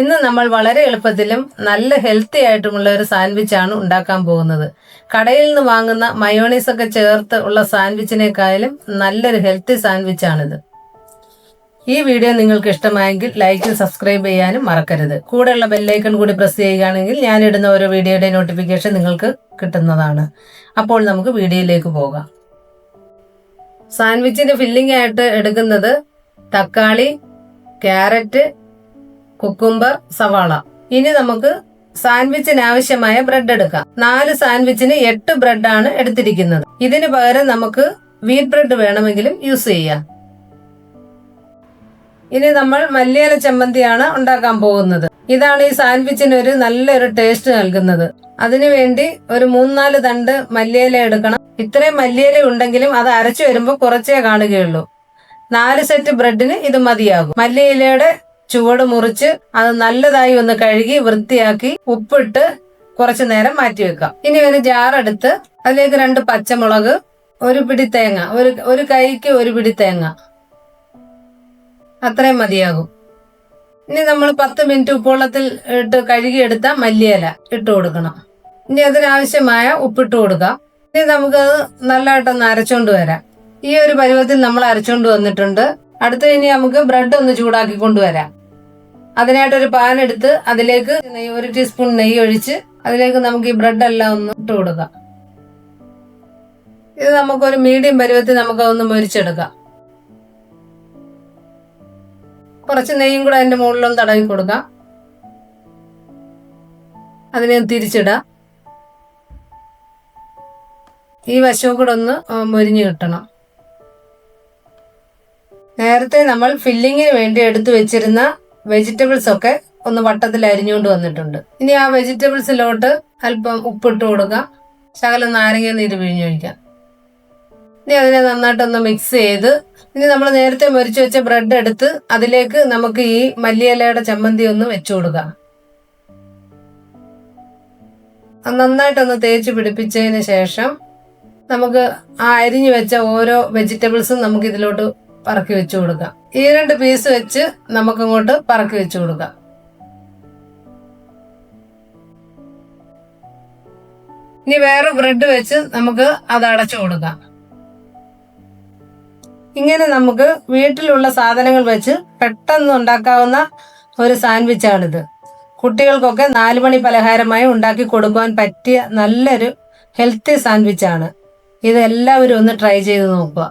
ഇന്ന് നമ്മൾ വളരെ എളുപ്പത്തിലും നല്ല ഹെൽത്തി ആയിട്ടുമുള്ള ഒരു സാൻഡ്വിച്ചാണ് ഉണ്ടാക്കാൻ പോകുന്നത്. കടയിൽ നിന്ന് വാങ്ങുന്ന മയോണീസ് ഒക്കെ ചേർത്ത് ഉള്ള സാൻഡ്വിച്ചിനേക്കാളും നല്ലൊരു ഹെൽത്തി സാൻഡ്വിച്ചാണിത്. ഈ വീഡിയോ നിങ്ങൾക്ക് ഇഷ്ടമായെങ്കിൽ ലൈക്ക് സബ്സ്ക്രൈബ് ചെയ്യാനും മറക്കരുത്. കൂടെയുള്ള ബെല്ലൈക്കൺ കൂടി പ്രസ് ചെയ്യുകയാണെങ്കിൽ ഞാനിടുന്ന ഓരോ വീഡിയോയുടെ നോട്ടിഫിക്കേഷൻ നിങ്ങൾക്ക് കിട്ടുന്നതാണ്. അപ്പോൾ നമുക്ക് വീഡിയോയിലേക്ക് പോകാം. സാൻഡ്വിച്ചിന് ഫില്ലിംഗ് ആയിട്ട് എടുക്കുന്നത് തക്കാളി, ക്യാരറ്റ്, കുക്കുംബർ, സവാള. ഇനി നമുക്ക് സാൻഡ്വിച്ചിന് ആവശ്യമായ ബ്രെഡ് എടുക്കാം. 4 സാൻഡ്വിച്ചിന് 8 ബ്രെഡാണ് എടുത്തിരിക്കുന്നത്. ഇതിന് പകരം നമുക്ക് വീറ്റ് ബ്രെഡ് വേണമെങ്കിലും യൂസ് ചെയ്യാം. ഇനി നമ്മൾ മല്ലിയില ചമ്മന്തിയാണ് ഉണ്ടാക്കാൻ പോകുന്നത്. ഇതാണ് ഈ സാൻഡ്വിച്ചിന് ഒരു നല്ലൊരു ടേസ്റ്റ് നൽകുന്നത്. അതിനുവേണ്ടി ഒരു 3-4 തണ്ട് മല്ലിയില എടുക്കണം. ഇത്രയും മല്ലിയില ഉണ്ടെങ്കിലും അത് അരച്ചു വരുമ്പോൾ കുറച്ചേ കാണുകയുള്ളൂ. 4 സെറ്റ് ബ്രെഡിന് ഇത് മതിയാകും. മല്ലിയിലയുടെ ചുവട് മുറിച്ച് അത് നല്ലതായി ഒന്ന് കഴുകി വൃത്തിയാക്കി ഉപ്പിട്ട് കുറച്ചു നേരം മാറ്റി വെക്കാം. ഇനി ഒരു ജാറെടുത്ത് അതിലേക്ക് 2 പച്ചമുളക്, ഒരു പിടി തേങ്ങ, ഒരു കൈക്ക് ഒരു പിടി തേങ്ങ, അത്രയും മതിയാകും. ഇനി നമ്മൾ 10 മിനിറ്റ് ഉപ്പുവെള്ളത്തിൽ ഇട്ട് കഴുകിയെടുത്ത മല്ലിയില ഇട്ട് കൊടുക്കണം. ഇനി അതിനാവശ്യമായ ഉപ്പിട്ട് കൊടുക്കാം. ഇനി നമുക്കത് നല്ലതായിട്ടൊന്ന് അരച്ചോണ്ട് വരാം. ഈ ഒരു പരുവത്തിൽ നമ്മൾ അരച്ചോണ്ട് വന്നിട്ടുണ്ട്. അടുത്ത ഇനി നമുക്ക് ബ്രെഡ് ഒന്ന് ചൂടാക്കി കൊണ്ടുവരാം. അതിനായിട്ടൊരു പാൻ എടുത്ത് അതിലേക്ക് 1 ടീസ്പൂൺ നെയ്യ് ഒഴിച്ച് അതിലേക്ക് നമുക്ക് ഈ ബ്രെഡ് എല്ലാം ഒന്ന് ഇട്ട് കൊടുക്കാം. ഇത് നമുക്കൊരു മീഡിയം പരുവത്തിൽ നമുക്കതൊന്ന് മൊരിച്ചെടുക്കാം. കുറച്ച് നെയ്യും കൂടെ അതിന്റെ മുകളിലൊന്ന് തടവി കൊടുക്കാം. അതിനെ തിരിച്ചിടാം. ഈ വശവും കൂടെ ഒന്ന് മൊരിഞ്ഞ് കിട്ടണം. നേരത്തെ നമ്മൾ ഫില്ലിങ്ങിന് വേണ്ടി എടുത്തു വെച്ചിരുന്ന വെജിറ്റബിൾസ് ഒക്കെ ഒന്ന് വട്ടത്തിൽ അരിഞ്ഞുകൊണ്ട് വന്നിട്ടുണ്ട്. ഇനി ആ വെജിറ്റബിൾസിലോട്ട് അല്പം ഉപ്പിട്ട് കൊടുക്കാം. ശകലം നാരങ്ങ നീര് പിഴിഞ്ഞൊഴിക്കാം. ഇനി അതിനെ നന്നായിട്ടൊന്ന് മിക്സ് ചെയ്ത് ഇനി നമ്മൾ നേരത്തെ മൊരിച്ചു വെച്ച ബ്രെഡ് എടുത്ത് അതിലേക്ക് നമുക്ക് ഈ മല്ലിയിലയുടെ ചമ്മന്തി ഒന്ന് വെച്ചു കൊടുക്കാം. നന്നായിട്ടൊന്ന് തേച്ച് പിടിപ്പിച്ചതിന് ശേഷം നമുക്ക് ആ അരിഞ്ഞു വെച്ച ഓരോ വെജിറ്റബിൾസും നമുക്ക് ഇതിലോട്ട് പറക്കി വെച്ചു കൊടുക്കാം. ഈ 2 പീസ് വെച്ച് നമുക്കങ്ങോട്ട് പറക്കി വെച്ചു കൊടുക്കാം. ഇനി വേറെ ബ്രെഡ് വെച്ച് നമുക്ക് അത് അടച്ചു കൊടുക്കാം. ഇങ്ങനെ നമുക്ക് വീട്ടിലുള്ള സാധനങ്ങൾ വെച്ച് പെട്ടെന്ന് ഉണ്ടാക്കാവുന്ന ഒരു സാൻഡ്വിച്ചാണിത്. കുട്ടികൾക്കൊക്കെ 4 മണി പലഹാരമായി ഉണ്ടാക്കി കൊടുക്കുവാൻ പറ്റിയ നല്ലൊരു ഹെൽത്തി സാൻഡ്വിച്ചാണ്. ഇത് എല്ലാവരും ഒന്ന് ട്രൈ ചെയ്ത് നോക്കുക.